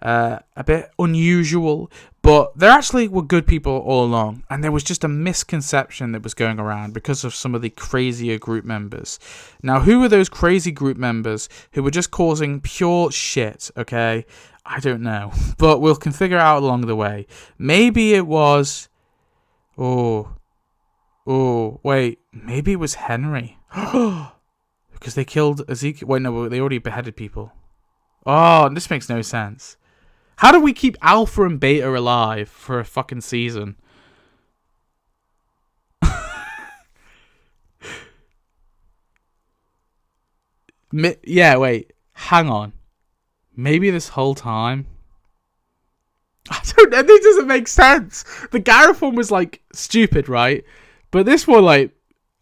a bit unusual. But they actually were good people all along. And there was just a misconception that was going around because of some of the crazier group members. Now, who were those crazy group members who were just causing pure shit, okay? I don't know, but we'll can figure out along the way. Maybe it was... Oh, wait. Maybe it was Henry. Because they killed Ezekiel. Wait, no, they already beheaded people. Oh, this makes no sense. How do we keep Alpha and Beta alive for a fucking season? Yeah, wait. Hang on. Maybe this whole time. I don't know. This doesn't make sense. The Gareth one was like stupid, right? But this one, like,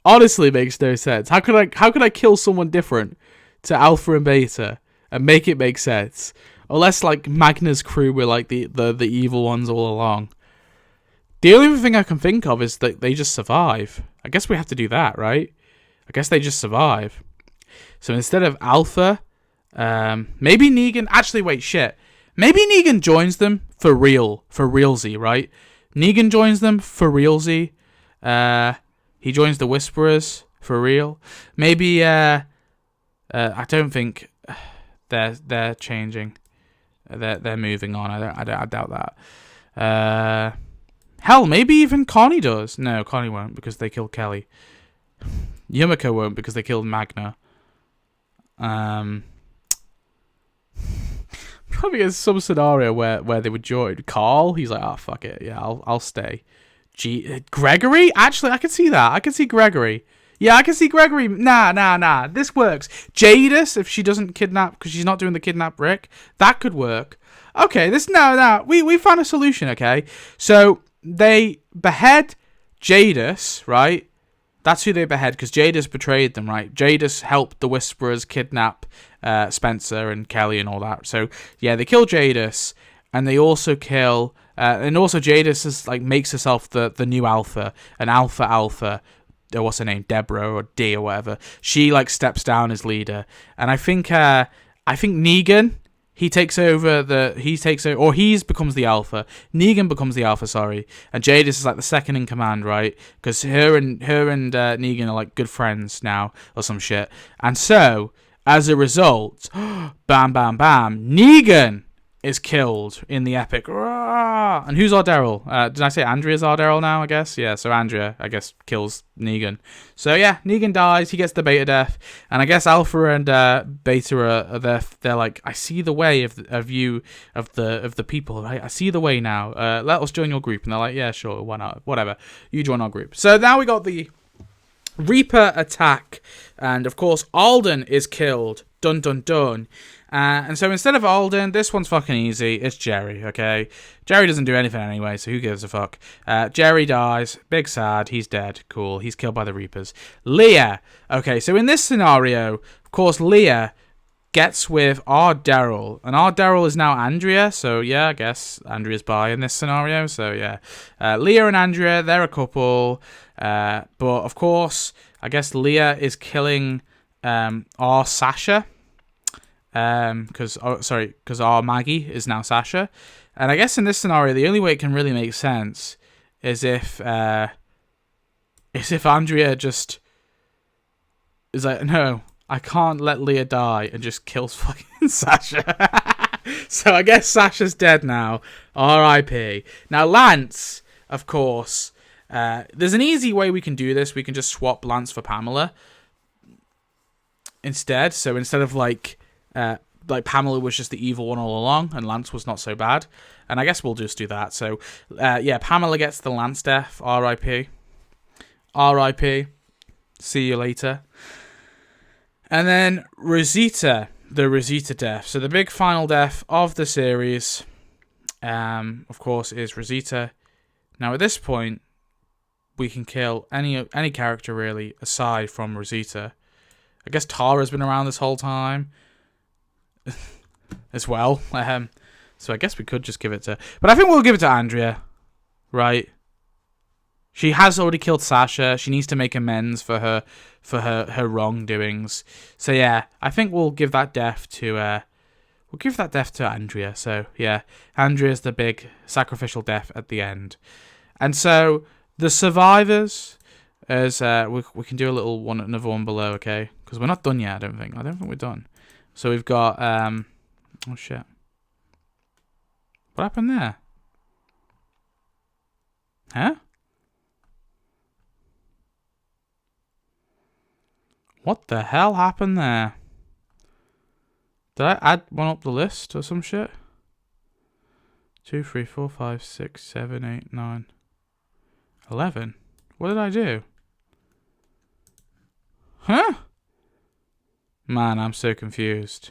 honestly makes no sense. How could I kill someone different to Alpha and Beta and make it make sense? Unless like Magna's crew were like the evil ones all along. The only thing I can think of is that they just survive. I guess we have to do that, right? I guess they just survive. So instead of Alpha. Maybe Negan. Actually, wait, shit. Maybe Negan joins them for realsy, right? Negan joins them for realsy. He joins the Whisperers for real. Maybe. I don't think they're changing. They're moving on. I doubt that. Hell, maybe even Connie does. No, Connie won't because they killed Kelly. Yumiko won't because they killed Magna. Probably in some scenario where they would join. Carl, he's like, oh fuck it, yeah, I'll stay. Gregory? Actually, I can see that. I can see Gregory. Yeah, I can see Gregory. Nah. This works. Jadis, if she doesn't kidnap because she's not doing the kidnap Rick, that could work. Okay, we found a solution. Okay, so they behead Jadis, right? That's who they behead because Jadis betrayed them, right? Jadis helped the Whisperers kidnap Spencer and Kelly and all that. So yeah, they kill Jadis, and they also kill, and also Jadis is like makes herself the new Alpha, an Alpha. What's her name? Deborah or D or whatever. She like steps down as leader, and I think Negan. He becomes the Alpha. Negan becomes the Alpha, sorry. And Jadis is like the second in command, right? Because her and Negan are like good friends now, or some shit. And so, as a result, bam, Negan is killed in the epic. And who's Ardaryl? Did I say Andrea's Ardaryl now, I guess? Yeah, so Andrea, I guess, kills Negan. So yeah, Negan dies, he gets the Beta death, and I guess Alpha and Beta are they're like, I see the way of the people, right? I see the way now. Let us join your group. And they're like, yeah, sure, why not? Whatever. You join our group. So now we got the Reaper attack, and of course Alden is killed. Dun dun dun. And so instead of Alden, this one's fucking easy. It's Jerry, okay? Jerry doesn't do anything anyway, so who gives a fuck? Jerry dies. Big sad. He's dead. Cool. He's killed by the Reapers. Leah. Okay, so in this scenario, of course, Leah gets with Ardaryl. And Ardaryl is now Andrea, so yeah, I guess Andrea's bi in this scenario. So yeah. Leah and Andrea, they're a couple. But of course, I guess Leah is killing our Sasha. Because our Maggie is now Sasha, and I guess in this scenario the only way it can really make sense is if Andrea just is like, no, I can't let Leah die, and just kills fucking Sasha. So I guess Sasha's dead now. R.I.P. Now Lance, of course, there's an easy way we can do this. We can just swap Lance for Pamela instead. So instead of like Pamela was just the evil one all along, and Lance was not so bad. And I guess we'll just do that. So, yeah, Pamela gets the Lance death. R.I.P. R.I.P. See you later. And then Rosita, the Rosita death. So the big final death of the series. of course, is Rosita. Now, at this point, we can kill any character, really, aside from Rosita. I guess Tara's been around this whole time as well. So I guess we could just give it to... But I think we'll give it to Andrea, right? She has already killed Sasha. She needs to make amends for her wrongdoings. So yeah, I think we'll give that death to Andrea. So yeah, Andrea's the big sacrificial death at the end. And so the survivors, as we can do another one below, okay? Because we're not done yet. I don't think we're done. So we've got oh shit. What happened there? Huh? What the hell happened there? Did I add one up the list or some shit? 2, 3, 4, 5, 6, 7, 8, 9, 11. What did I do? Huh? Man, I'm so confused.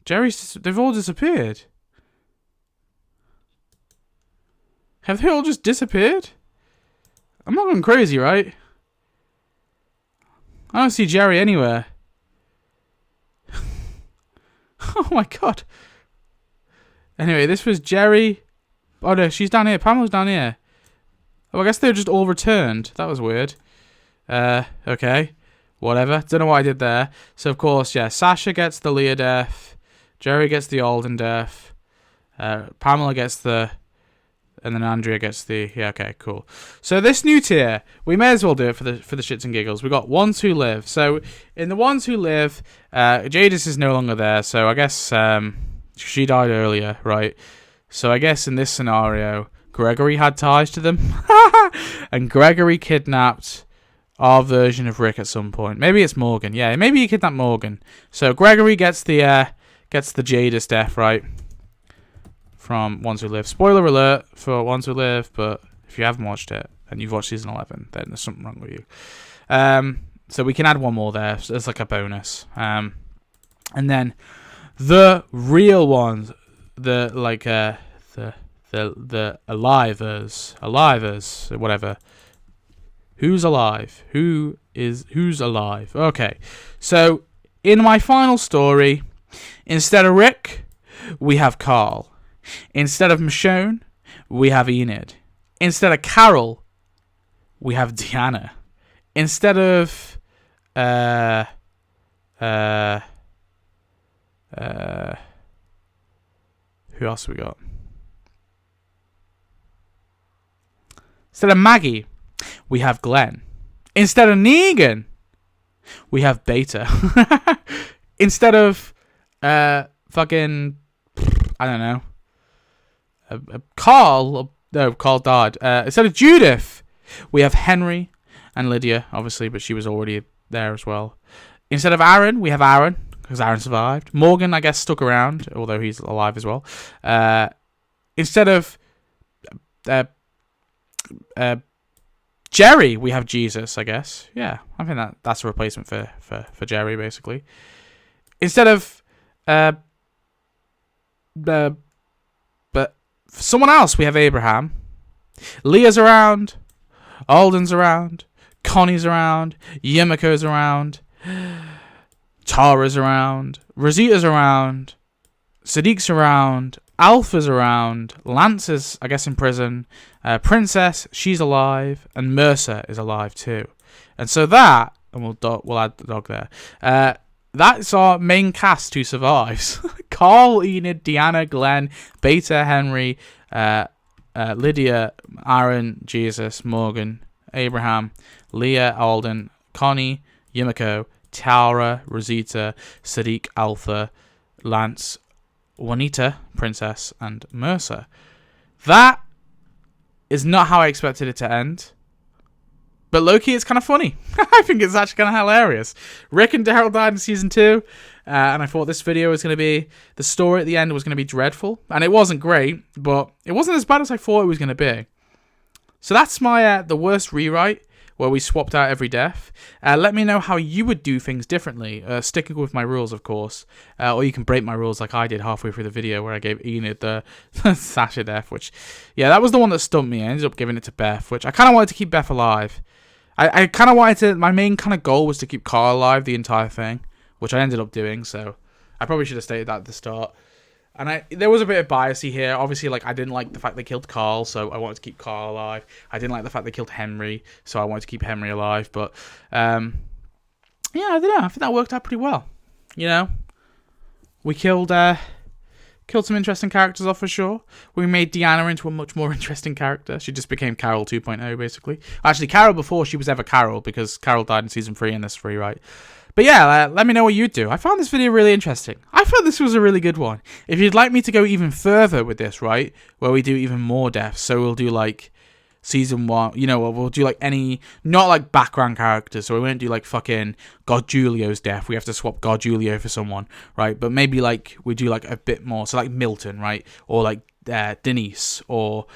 They've all disappeared. Have they all just disappeared? I'm not going crazy, right? I don't see Jerry anywhere. Oh my god. Anyway, this was Jerry. Oh no, she's down here. Pamela's down here. Oh, I guess they just all returned. That was weird. Okay. Whatever. Don't know what I did there. So, of course, yeah, Sasha gets the Leah death. Jerry gets the Alden death. Pamela gets the... And then Andrea gets the... Yeah, okay, cool. So this new tier, we may as well do it for the shits and giggles. We got ones who live. So in the ones who live, Jadis is no longer there. So I guess she died earlier, right? So I guess in this scenario, Gregory had ties to them. And Gregory kidnapped our version of Rick at some point. Maybe it's Morgan. Yeah, maybe he kidnapped Morgan. So Gregory gets the Jadis death, right? From Ones Who Live. Spoiler alert for Ones Who Live, but if you haven't watched it and you've watched season 11, then there's something wrong with you. So we can add one more there as like a bonus. And then the real ones, the alivers, whatever. Who's alive? Who's alive? Okay. So in my final story, instead of Rick, we have Carl. Instead of Michonne, we have Enid. Instead of Carol, we have Deanna. Instead of who else have we got? Instead of Maggie, we have Glenn. Instead of Negan, we have Beta. Instead of fucking I don't know. Carl died. Instead of Judith, we have Henry and Lydia, obviously, but she was already there as well. Instead of Aaron, we have Aaron, because Aaron survived. Morgan, I guess, stuck around, although he's alive as well. Instead of Jerry, we have Jesus, I guess. Yeah, I think that's a replacement for Jerry, basically. Instead of someone else, we have Abraham. Leah's around. Alden's around. Connie's around. Yumiko's around. Tara's around. Rosita's around. Sadiq's around. Alpha's around. Lance is, I guess, in prison. Princess, she's alive. And Mercer is alive too. And so that, and we'll add the dog there. That's our main cast who survives. Carl, Enid, Deanna, Glenn, Beta, Henry, Lydia, Aaron, Jesus, Morgan, Abraham, Leah, Alden, Connie, Yumiko, Tara, Rosita, Sadiq, Alpha, Lance, Juanita, Princess, and Mercer. That is not how I expected it to end. But low-key, it's kind of funny. I think it's actually kind of hilarious. Rick and Daryl died in season 2, and I thought this video was going to be... The story at the end was going to be dreadful, and it wasn't great, but it wasn't as bad as I thought it was going to be. So that's my the worst rewrite. where we swapped out every death. Let me know how you would do things differently, sticking with my rules, of course. Or you can break my rules like I did halfway through the video where I gave Enid the Sasha death, which, yeah, that was the one that stumped me. I ended up giving it to Beth, which I kind of wanted to keep Beth alive. I kind of wanted to, my main kind of goal was to keep Carl alive the entire thing, which I ended up doing, so I probably should have stated that at the start. And there was a bit of biasy here. Obviously, like, I didn't like the fact they killed Carl, so I wanted to keep Carl alive. I didn't like the fact they killed Henry, so I wanted to keep Henry alive. But, yeah, I don't know. I think that worked out pretty well. You know? We killed some interesting characters off for sure. We made Deanna into a much more interesting character. She just became Carol 2.0, basically. Actually, Carol before she was ever Carol, because Carol died in Season 3 and this 3, right? But yeah, let me know what you do. I found this video really interesting. I thought this was a really good one. If you'd like me to go even further with this, right, where we do even more deaths, so we'll do like Season 1, you know, we'll do like any, not like background characters, so we won't do like fucking God Julio's death. We have to swap God Julio for someone, right? But maybe like we do like a bit more, so like Milton, right? Or like Denise, or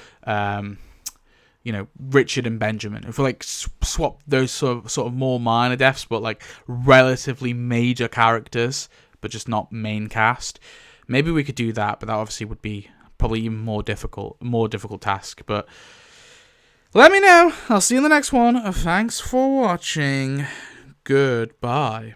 you know, Richard and Benjamin. If we like swap those sort of more minor deaths, but like relatively major characters, but just not main cast, maybe we could do that. But that obviously would be probably even more difficult task. But let me know. I'll see you in the next one. Thanks for watching. Goodbye.